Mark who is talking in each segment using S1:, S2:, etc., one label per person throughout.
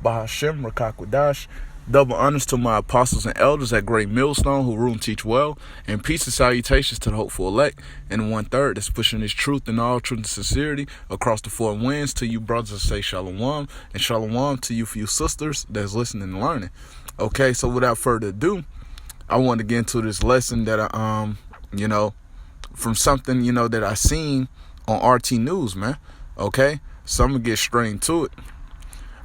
S1: Bahashem Rakakwadash. Double honors to my apostles and elders at Great Millstone who rule and teach well, and peace and salutations to the hopeful elect and 1/3 that's pushing this truth in all truth and sincerity across the four winds. To you brothers that say shalom, and shalom to you for you sisters that's listening and learning. Okay, so without further ado, I want to get into this lesson that I from something that I seen on RT News, man. Okay, so I'm gonna get straight into it.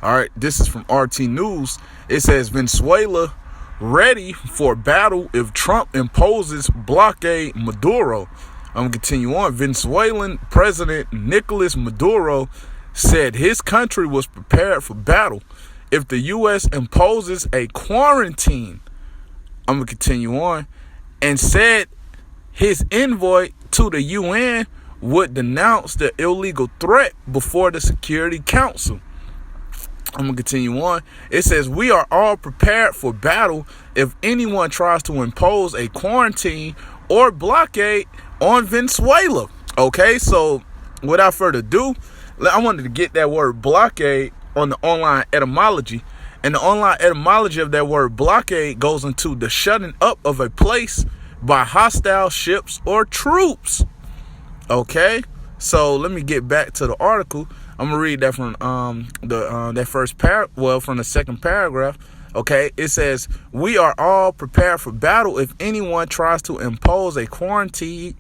S1: All right, this is from RT News. It says Venezuela ready for battle if Trump imposes blockade Maduro. I'm going to continue on. Venezuelan President Nicolas Maduro said his country was prepared for battle if the U.S. imposes a quarantine. I'm going to continue on. And said his envoy to the UN would denounce the illegal threat before the Security Council. I'm going to continue on. It says, we are all prepared for battle if anyone tries to impose a quarantine or blockade on Venezuela. Okay, so without further ado, I wanted to get that word blockade on the online etymology. And the online etymology of that word blockade goes into the shutting up of a place by hostile ships or troops. Okay, so let me get back to the article. I'm gonna read that from that first from the second paragraph. Okay, it says, we are all prepared for battle if anyone tries to impose a quarantine,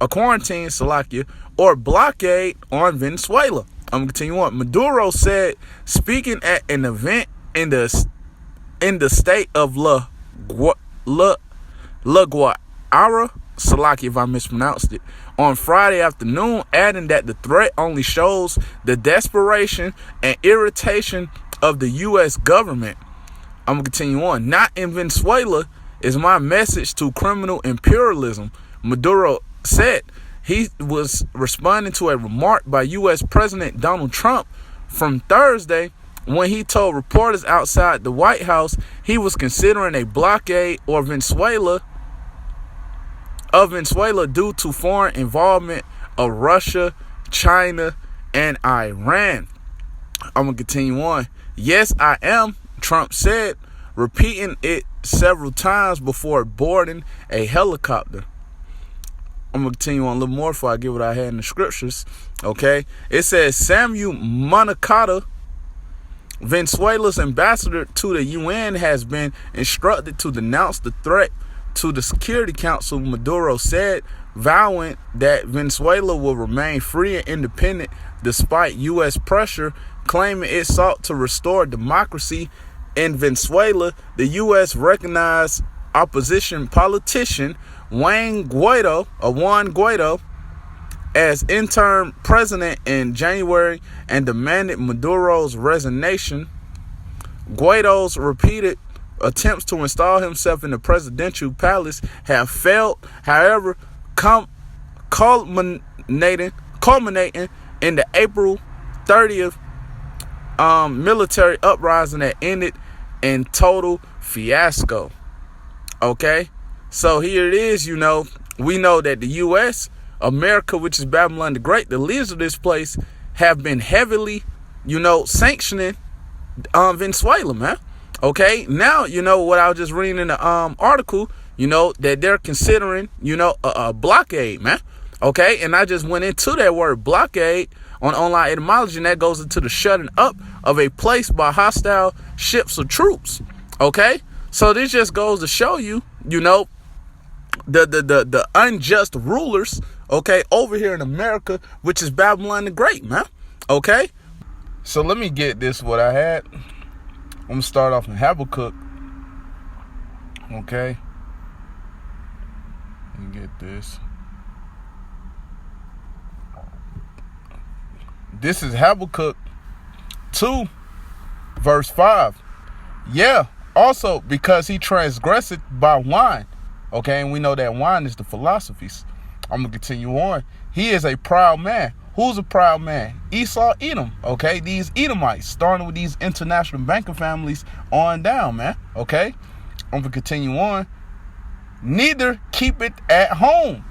S1: Salakia, or blockade on Venezuela. I'm gonna continue on. Maduro said, speaking at an event in the state of La Guaira, Salaki if I mispronounced it, on Friday afternoon, adding that the threat only shows the desperation and irritation of the U.S. government. I'm going to continue on. Not in Venezuela is my message to criminal imperialism, Maduro said. He was responding to a remark by U.S. President Donald Trump from Thursday when he told reporters outside the White House he was considering a blockade of Venezuela due to foreign involvement of Russia, China, and Iran. I'm going to continue on. Yes, I am, Trump said, repeating it several times before boarding a helicopter. I'm going to continue on a little more before I get what I had in the scriptures. Okay. It says Samuel Monacata, Venezuela's ambassador to the UN, has been instructed to denounce the threat to the Security Council, Maduro said, vowing that Venezuela will remain free and independent despite U.S. pressure, claiming it sought to restore democracy in Venezuela. The U.S. recognized opposition politician Juan Guaido as interim president in January and demanded Maduro's resignation. Guaido's repeated attempts to install himself in the presidential palace have failed, however, culminating in the April 30th military uprising that ended in total fiasco. Okay, so here it is. We know that the U.S., America, which is Babylon the Great, the leaders of this place, have been heavily, sanctioning Venezuela, man. Okay, now, what I was just reading in the article, that they're considering, a blockade, man. Okay, and I just went into that word blockade on online etymology, and that goes into the shutting up of a place by hostile ships or troops. Okay, so this just goes to show you, the unjust rulers, okay, over here in America, which is Babylon the Great, man. Okay, so let me get this, what I had. I'm going to start off in Habakkuk. Okay. Let me get this. This is Habakkuk 2, verse 5. Yeah, also because he transgressed by wine. Okay, and we know that wine is the philosophies. I'm going to continue on. He is a proud man. Who's a proud man? Esau, Edom. Okay, these Edomites, starting with these international banking families on down, man. Okay, I'm gonna continue on. Neither keep it at home.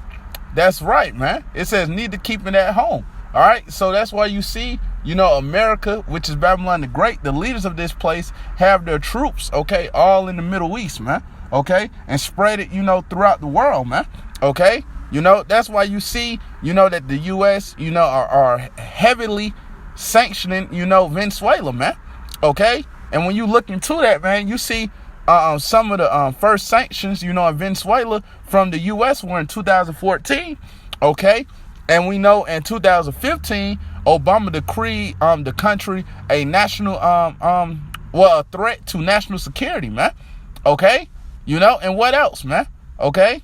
S1: That's right, man. It says neither keep it at home. All right, so that's why you see America, which is Babylon the Great, the leaders of this place have their troops, okay, all in the Middle East, man, okay, and spread it, throughout the world, man, okay. That's why you see, that the U.S., are heavily sanctioning, Venezuela, man, okay. And when you look into that, man, you see some of the first sanctions, in Venezuela from the U.S. were in 2014, okay. And we know in 2015, Obama decreed the country a national, a threat to national security, man. Okay, and what else, man? Okay,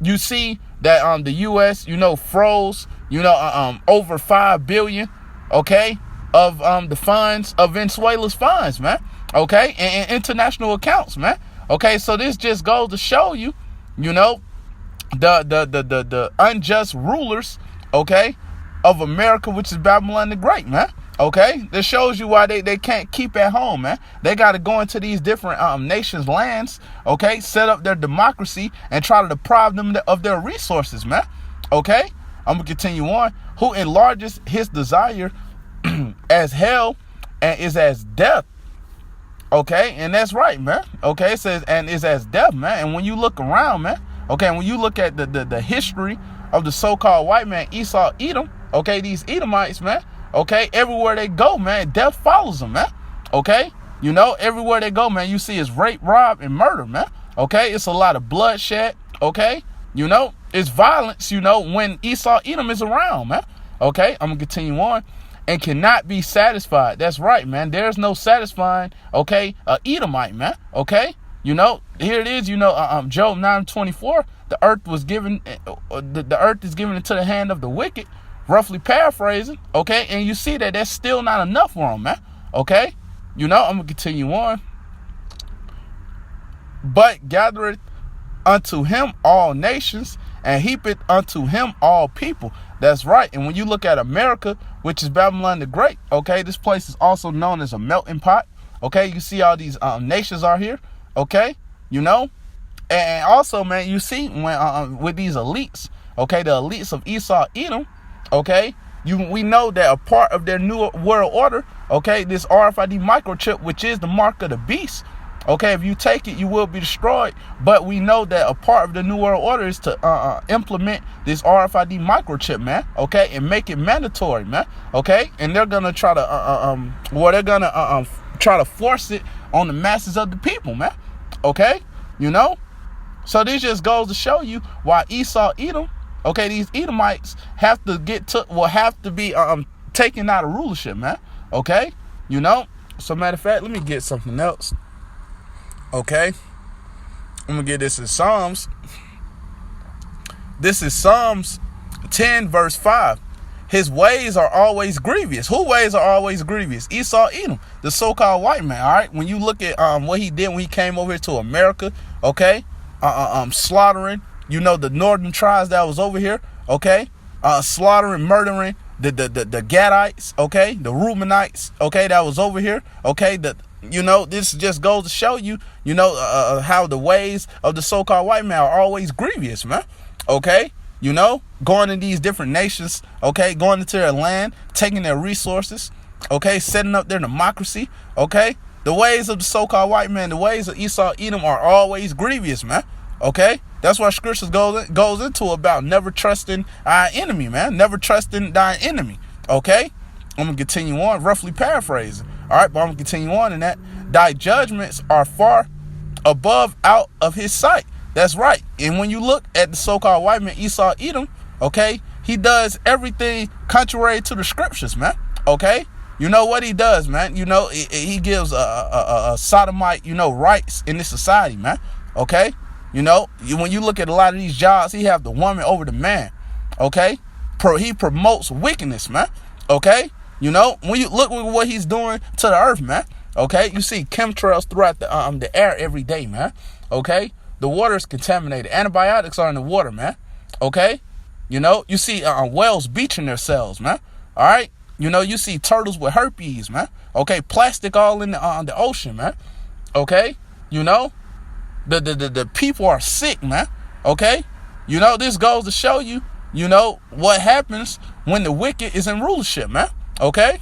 S1: you see that the U.S. froze, over $5 billion, okay, of the funds of Venezuela's funds, man. Okay, and international accounts, man. Okay, so this just goes to show you, the unjust rulers, okay, of America, which is Babylon the Great, man. Okay, this shows you why they can't keep at home, man. They got to go into these different nations' lands, okay, set up their democracy and try to deprive them of their resources, man. Okay, I'm gonna continue on. Who enlarges his desire as hell and is as death. Okay, and that's right, man. Okay, it says and is as death, man. And when you look around, man, okay, when you look at the history of the so-called white man Esau Edom, okay, these Edomites, man, okay, everywhere they go, man, death follows them, man. Okay, everywhere they go, man, you see is rape, rob, and murder, man. Okay, it's a lot of bloodshed. Okay, it's violence, when Esau Edom is around, man. Okay, I'm gonna continue on. And cannot be satisfied. That's right, man. There's no satisfying, okay, Edomite, man. Okay, here it is, Job 9:24. The earth was given, the earth is given into the hand of the wicked, roughly paraphrasing. Okay, and you see that that's still not enough for them, man. Okay, I'm gonna continue on. But gathereth unto him all nations, and heapeth unto him all people. That's right. And when you look at America, which is Babylon the Great, okay, this place is also known as a melting pot. Okay, you see all these nations are here. Okay, and also, man, you see when with these elites, okay, the elites of Esau Edom, okay, we know that a part of their new world order, okay, this RFID microchip, which is the mark of the beast. Okay, if you take it, you will be destroyed. But we know that a part of the New World Order is to implement this RFID microchip, man. Okay, and make it mandatory, man. Okay, and they're gonna try to try to force it on the masses of the people, man. Okay, So this just goes to show you why Esau Edom, okay, these Edomites have to be taken out of rulership, man. Okay, So matter of fact, let me get something else. Okay, I'm gonna get this in Psalms. This is Psalms 10 verse 5. His ways are always grievous. Whose ways are always grievous? Esau Edom, the so-called white man. All right, when you look at what he did when he came over here to America, okay, slaughtering, the northern tribes that was over here, okay, slaughtering, murdering the Gadites, okay, the Reubenites, okay, that was over here, okay, this just goes to show you, how the ways of the so-called white man are always grievous, man. Okay, going in these different nations, okay, going into their land, taking their resources, okay, setting up their democracy, okay. The ways of the so-called white man, the ways of Esau Edom are always grievous, man. Okay, that's why scriptures goes into about never trusting our enemy, man. Never trusting thy enemy. Okay, I'm gonna continue on, roughly paraphrasing. All right, but I'm gonna continue on in that. Thy judgments are far above out of his sight. That's right. And when you look at the so-called white man Esau Edom, okay, he does everything contrary to the scriptures, man. Okay, you know what he does, man? He gives a sodomite, rights in this society, man. Okay, when you look at a lot of these jobs, he have the woman over the man. Okay, he promotes wickedness, man. Okay. When you look at what he's doing to the earth, man. Okay, you see chemtrails throughout the air every day, man. Okay, the water is contaminated. Antibiotics are in the water, man. Okay, you see whales bleaching their cells, man. All right, you see turtles with herpes, man. Okay, plastic all in the ocean, man. Okay, the people are sick, man. Okay, this goes to show you, what happens when the wicked is in rulership, man. Okay,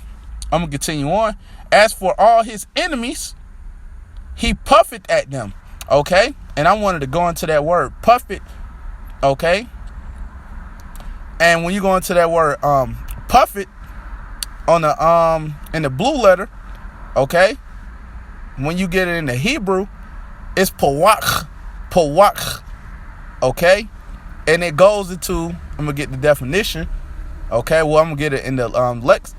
S1: I'm going to continue on. As for all his enemies, he puffeth at them. Okay? And I wanted to go into that word, puffeth. Okay? And when you go into that word, puffeth, on the in the blue letter, okay? When you get it in the Hebrew, it's pawach, okay? And it goes into, I'm gonna get the definition, okay? Well, I'm gonna get it in the Lex.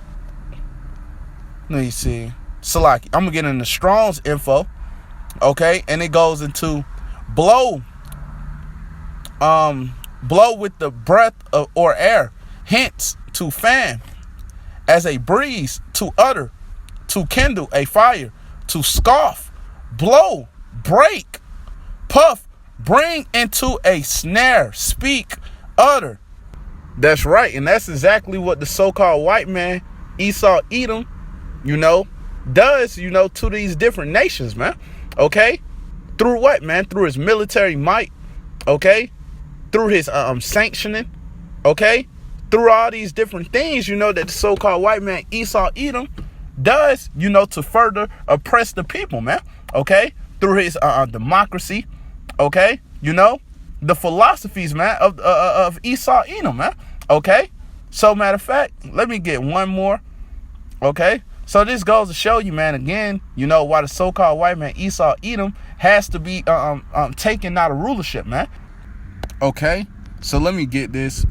S1: Let me see, Salaki. I'm gonna get it in the Strong's info, okay? And it goes into blow with the breath of, or air, hence to fan, as a breeze, to utter, to kindle a fire, to scoff, blow, break, puff, bring into a snare, speak, utter. That's right. And that's exactly what the so-called white man, Esau, Edom, does, to these different nations, man. Okay? Through what, man? Through his military might. Okay? Through his sanctioning. Okay? Through all these different things, that the so-called white man, Esau, Edom, does, to further oppress the people, man. Okay? Through his democracy. Okay? The philosophies, man, of Esau, Edom, man. Okay? So, matter of fact, let me get one more. Okay? So this goes to show you, man, again, why the so-called white man, Esau, Edom, has to be taken out of rulership, man. Okay? So let me get this.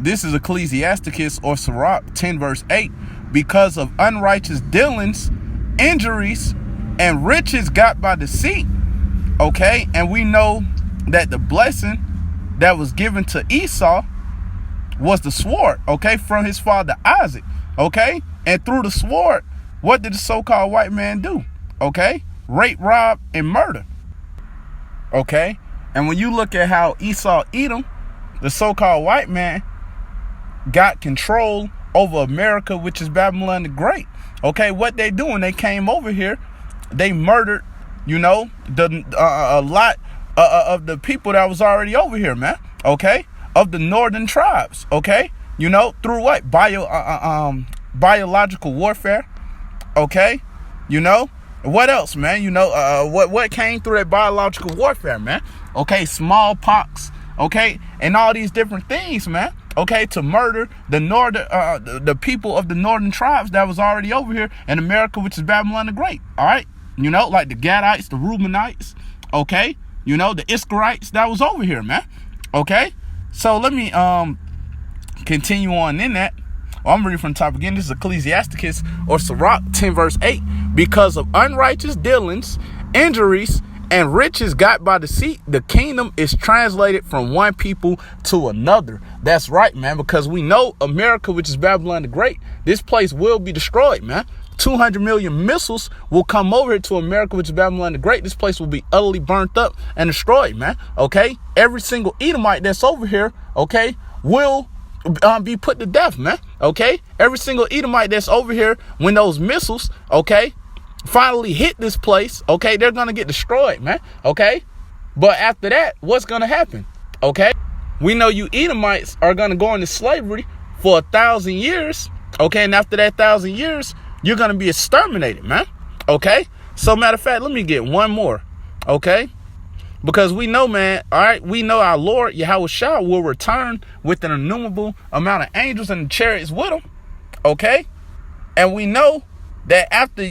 S1: This is Ecclesiasticus or Sirach 10 verse 8. Because of unrighteous dealings, injuries, and riches got by deceit. Okay? And we know that the blessing that was given to Esau was the sword, okay, from his father Isaac. Okay? And through the sword, what did the so-called white man do? Okay? Rape, rob, and murder. Okay? And when you look at how Esau, Edom, the so-called white man, got control over America, which is Babylon the Great. Okay, what they doing? They came over here, they murdered, a lot of the people that was already over here, man. Okay, of the northern tribes. Okay, through what? Biological warfare. Okay, what else, man? What came through that biological warfare, man? Okay, smallpox. Okay, and all these different things, man. Okay, to murder the the people of the northern tribes that was already over here in America, which is Babylon the Great. All right, like the Gadites, the Reubenites. Okay, the Iskarites that was over here, man. Okay, so let me continue on in that. I'm reading from the top again. This is Ecclesiasticus or Sirach 10 verse 8. Because of unrighteous dealings, injuries, and riches got by deceit, the kingdom is translated from one people to another. That's right, man, because we know America, which is Babylon the Great, this place will be destroyed, man. 200 million missiles will come over here to America, which is Babylon the Great. This place will be utterly burnt up and destroyed, man. Okay? Every single Edomite that's over here, okay, will be put to death, man. Okay? Every single Edomite that's over here, when those missiles, okay, finally hit this place, okay, they're gonna get destroyed, man. Okay, but after that, what's gonna happen? Okay, we know you Edomites are gonna go into slavery for 1,000 years. Okay, and after that 1,000 years, you're gonna be exterminated, man. Okay, so matter of fact, let me get one more. Okay, because we know, man, all right, we know our Lord Yahushua will return with an innumerable amount of angels and chariots with him. Okay, and we know that after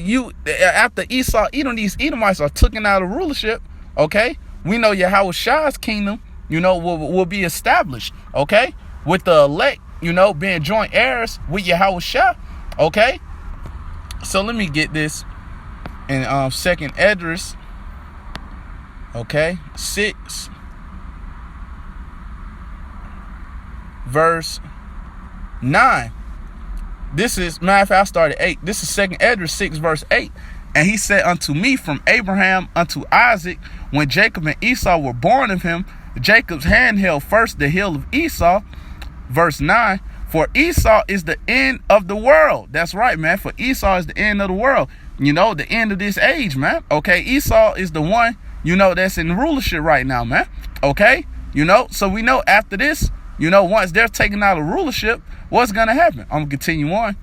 S1: Esau, Edom, these Edomites are taken out of rulership, okay, we know Yahushua's kingdom, will be established, okay, with the elect, being joint heirs with Yahushua, okay. So let me get this in Second Esdras, okay, 6 verse 9. This is, matter of fact, I started 8. This is 2nd Esdras 6 verse 8. And he said unto me, from Abraham unto Isaac, when Jacob and Esau were born of him, Jacob's hand held first the heel of Esau. Verse 9, for Esau is the end of the world. That's right, man. For Esau is the end of the world. The end of this age, man. Okay, Esau is the one, that's in rulership right now, man. Okay, so we know after this, once they're taken out of rulership, what's going to happen? I'm going to continue on.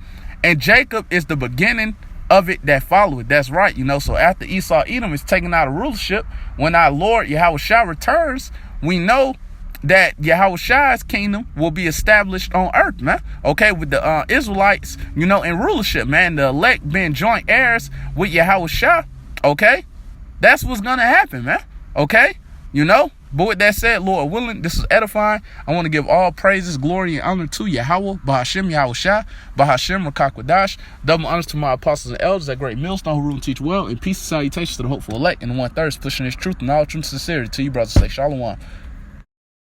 S1: And Jacob is the beginning of it that follow it. That's right, So after Esau Edom is taken out of rulership, when our Lord Yahushua returns, we know that Yahushua's kingdom will be established on earth, man. Okay, with the Israelites, in rulership, man. The elect being joint heirs with Yahushua. Okay, that's what's gonna happen, man. Okay, But with that said, Lord willing, this is edifying. I want to give all praises, glory, and honor to Yahweh, Bahashem Yahushua, Bahashem Rakakwadash. Double honors to my apostles and elders, that great millstone who rule and teach well, and peace and salutations to the hopeful elect and the 1/3 pushing his truth and all truth and sincerity to you, brothers. Say Shalom.